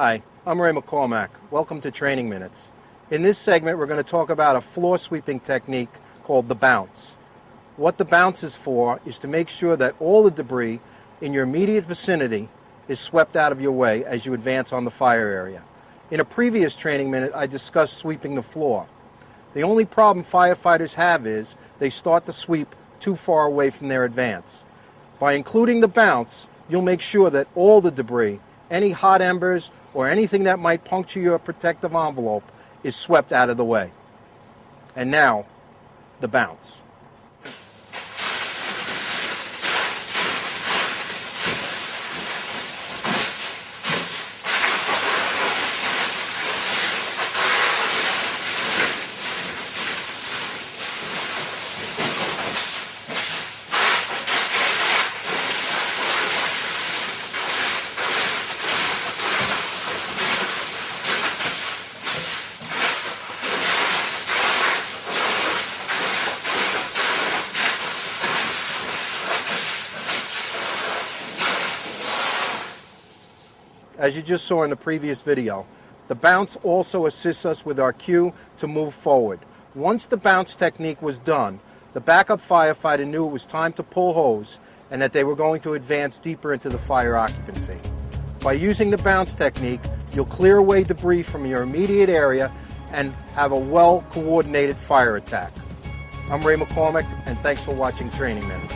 Hi, I'm Ray McCormack. Welcome to Training Minutes. In this segment, we're going to talk about a floor sweeping technique called the bounce. What the bounce is for is to make sure that all the debris in your immediate vicinity is swept out of your way as you advance on the fire area. In a previous Training Minute, I discussed sweeping the floor. The only problem firefighters have is they start the sweep too far away from their advance. By including the bounce, you'll make sure that all the debris, any hot embers, or anything that might puncture your protective envelope is swept out of the way. And now, the bounce. As you just saw in the previous video, the bounce also assists us with our cue to move forward. Once the bounce technique was done, the backup firefighter knew it was time to pull hose and that they were going to advance deeper into the fire occupancy. By using the bounce technique, you'll clear away debris from your immediate area and have a well-coordinated fire attack. I'm Ray McCormack, and thanks for watching Training Minutes.